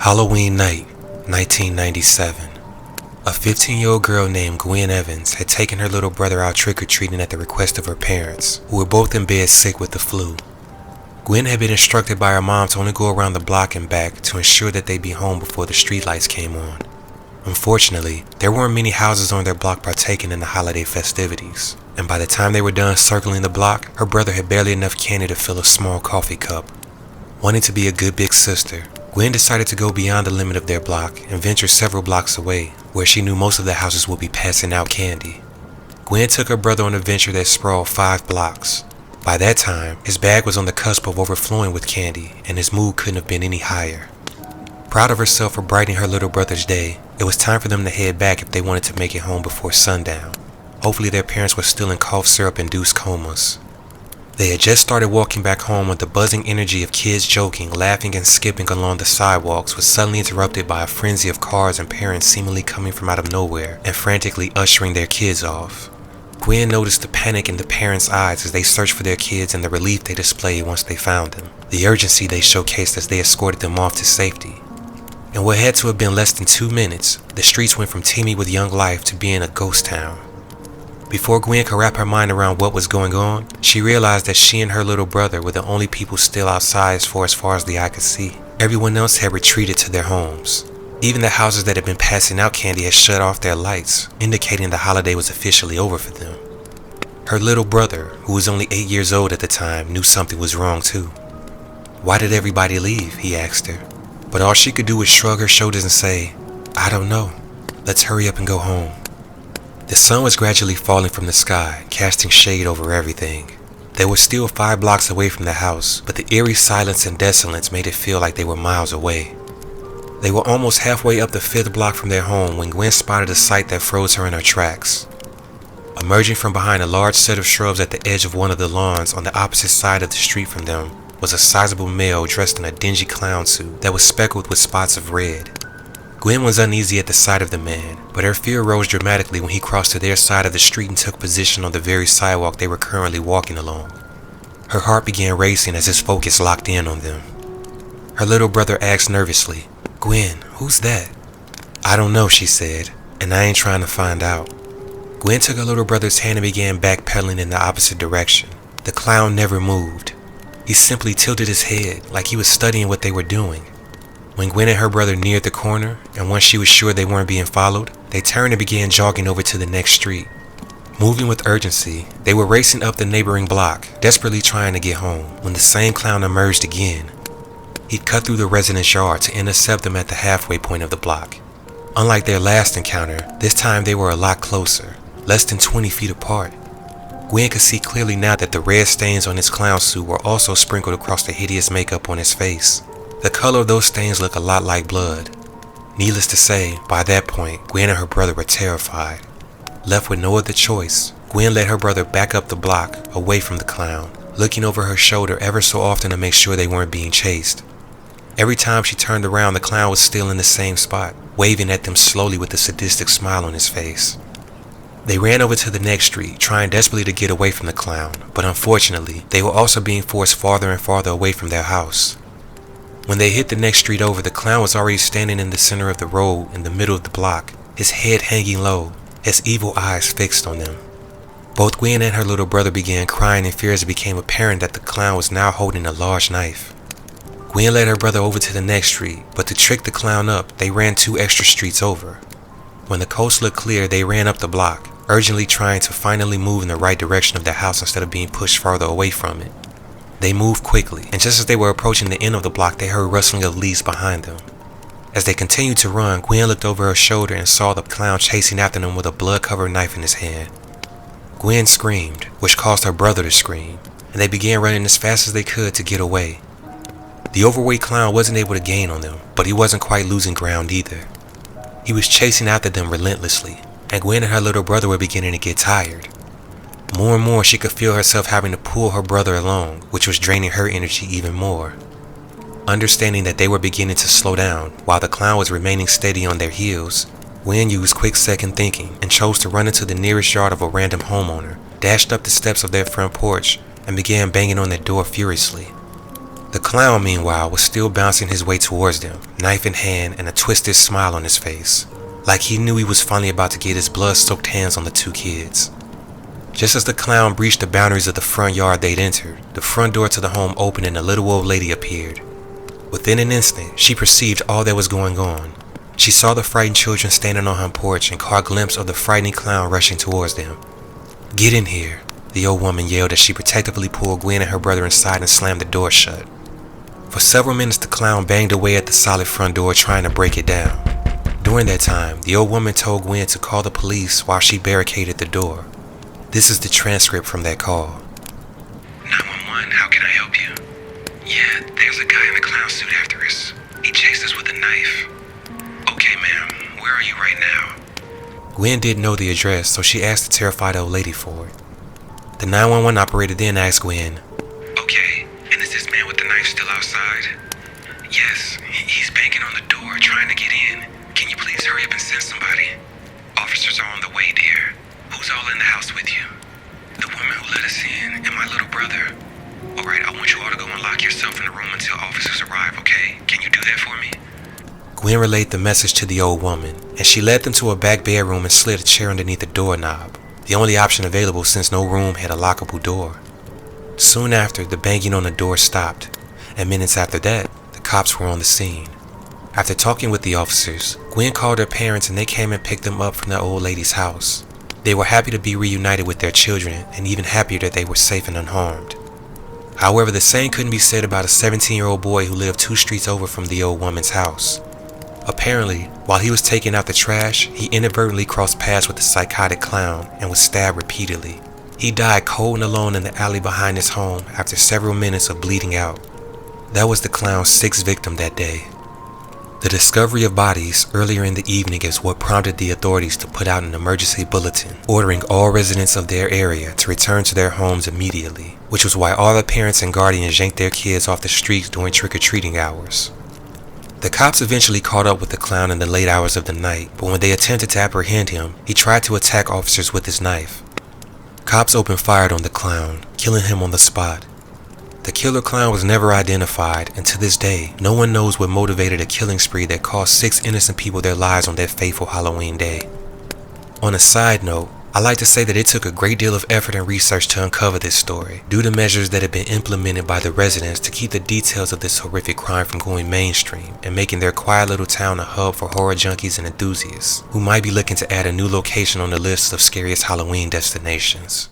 Halloween night, 1997. A 15-year-old girl named Gwen Evans had taken her little brother out trick-or-treating at the request of her parents, who were both in bed sick with the flu. Gwen had been instructed by her mom to only go around the block and back to ensure that they'd be home before the streetlights came on. Unfortunately, there weren't many houses on their block partaking in the holiday festivities, and by the time they were done circling the block, her brother had barely enough candy to fill a small coffee cup. Wanting to be a good big sister, Gwen decided to go beyond the limit of their block and venture several blocks away, where she knew most of the houses would be passing out candy. Gwen took her brother on a venture that sprawled 5 blocks. By that time, his bag was on the cusp of overflowing with candy, and his mood couldn't have been any higher. Proud of herself for brightening her little brother's day, it was time for them to head back if they wanted to make it home before sundown. Hopefully their parents were still in cough syrup-induced comas. They had just started walking back home when the buzzing energy of kids joking, laughing, and skipping along the sidewalks was suddenly interrupted by a frenzy of cars and parents seemingly coming from out of nowhere and frantically ushering their kids off. Gwen noticed the panic in the parents' eyes as they searched for their kids and the relief they displayed once they found them, the urgency they showcased as they escorted them off to safety. In what had to have been less than 2 minutes, the streets went from teeming with young life to being a ghost town. Before Gwen could wrap her mind around what was going on, she realized that she and her little brother were the only people still outside as far as the eye could see. Everyone else had retreated to their homes. Even the houses that had been passing out candy had shut off their lights, indicating the holiday was officially over for them. Her little brother, who was only 8 years old at the time, knew something was wrong too. "Why did everybody leave?" he asked her. But all she could do was shrug her shoulders and say, "I don't know. Let's hurry up and go home." The sun was gradually falling from the sky, casting shade over everything. They were still 5 blocks away from the house, but the eerie silence and desolence made it feel like they were miles away. They were almost halfway up the 5th block from their home when Gwen spotted a sight that froze her in her tracks. Emerging from behind a large set of shrubs at the edge of one of the lawns on the opposite side of the street from them was a sizable male dressed in a dingy clown suit that was speckled with spots of red. Gwen was uneasy at the sight of the man, but her fear rose dramatically when he crossed to their side of the street and took position on the very sidewalk they were currently walking along. Her heart began racing as his focus locked in on them. Her little brother asked nervously, "Gwen, who's that?" "I don't know," she said, "and I ain't trying to find out." Gwen took her little brother's hand and began backpedaling in the opposite direction. The clown never moved. He simply tilted his head like he was studying what they were doing. When Gwen and her brother neared the corner, and once she was sure they weren't being followed, they turned and began jogging over to the next street. Moving with urgency, they were racing up the neighboring block, desperately trying to get home, when the same clown emerged again. He'd cut through the residence yard to intercept them at the halfway point of the block. Unlike their last encounter, this time they were a lot closer, less than 20 feet apart. Gwen could see clearly now that the red stains on his clown suit were also sprinkled across the hideous makeup on his face. The color of those stains looked a lot like blood. Needless to say, by that point, Gwen and her brother were terrified. Left with no other choice, Gwen led her brother back up the block, away from the clown, looking over her shoulder ever so often to make sure they weren't being chased. Every time she turned around, the clown was still in the same spot, waving at them slowly with a sadistic smile on his face. They ran over to the next street, trying desperately to get away from the clown, but unfortunately, they were also being forced farther and farther away from their house. When they hit the next street over, the clown was already standing in the center of the road in the middle of the block, his head hanging low, his evil eyes fixed on them. Both Gwen and her little brother began crying in fear as it became apparent that the clown was now holding a large knife. Gwen led her brother over to the next street, but to trick the clown up, they ran 2 extra streets over. When the coast looked clear, they ran up the block, urgently trying to finally move in the right direction of their house instead of being pushed farther away from it. They moved quickly, and just as they were approaching the end of the block, they heard rustling of leaves behind them. As they continued to run, Gwen looked over her shoulder and saw the clown chasing after them with a blood-covered knife in his hand. Gwen screamed, which caused her brother to scream, and they began running as fast as they could to get away. The overweight clown wasn't able to gain on them, but he wasn't quite losing ground either. He was chasing after them relentlessly, and Gwen and her little brother were beginning to get tired. More and more, she could feel herself having to pull her brother along, which was draining her energy even more. Understanding that they were beginning to slow down, while the clown was remaining steady on their heels, Gwen used quick second thinking and chose to run into the nearest yard of a random homeowner, dashed up the steps of their front porch, and began banging on their door furiously. The clown, meanwhile, was still bouncing his way towards them, knife in hand and a twisted smile on his face, like he knew he was finally about to get his blood-soaked hands on the two kids. Just as the clown breached the boundaries of the front yard they'd entered, the front door to the home opened and a little old lady appeared. Within an instant, she perceived all that was going on. She saw the frightened children standing on her porch and caught a glimpse of the frightening clown rushing towards them. "Get in here," the old woman yelled as she protectively pulled Gwen and her brother inside and slammed the door shut. For several minutes, the clown banged away at the solid front door trying to break it down. During that time, the old woman told Gwen to call the police while she barricaded the door. This is the transcript from that call. 911, how can I help you? Yeah, there's a guy in a clown suit after us. He chased us with a knife. Okay, ma'am, where are you right now? Gwen didn't know the address, so she asked the terrified old lady for it. The 911 operator then asked Gwen, Okay, and is this man with the knife still outside? Yes, he's banging on the door, trying to get in. Can you please hurry up and send somebody? Officers are on the way, dear. Who's all in the house with you? The woman who let us in and my little brother. Alright, I want you all to go and lock yourself in the room until officers arrive, okay? Can you do that for me? Gwen relayed the message to the old woman, and she led them to a back bedroom and slid a chair underneath the doorknob, the only option available since no room had a lockable door. Soon after, the banging on the door stopped, and minutes after that, the cops were on the scene. After talking with the officers, Gwen called her parents and they came and picked them up from the old lady's house. They were happy to be reunited with their children and even happier that they were safe and unharmed. However, the same couldn't be said about a 17-year-old boy who lived 2 streets over from the old woman's house. Apparently, while he was taking out the trash, he inadvertently crossed paths with the psychotic clown and was stabbed repeatedly. He died cold and alone in the alley behind his home after several minutes of bleeding out. That was the clown's 6th victim that day. The discovery of bodies earlier in the evening is what prompted the authorities to put out an emergency bulletin ordering all residents of their area to return to their homes immediately, which was why all the parents and guardians yanked their kids off the streets during trick-or-treating hours. The cops eventually caught up with the clown in the late hours of the night, but when they attempted to apprehend him, he tried to attack officers with his knife. Cops opened fire on the clown, killing him on the spot. The killer clown was never identified, and to this day, no one knows what motivated a killing spree that cost 6 innocent people their lives on that fateful Halloween day. On a side note, I like to say that it took a great deal of effort and research to uncover this story, due to measures that have been implemented by the residents to keep the details of this horrific crime from going mainstream and making their quiet little town a hub for horror junkies and enthusiasts who might be looking to add a new location on the list of scariest Halloween destinations.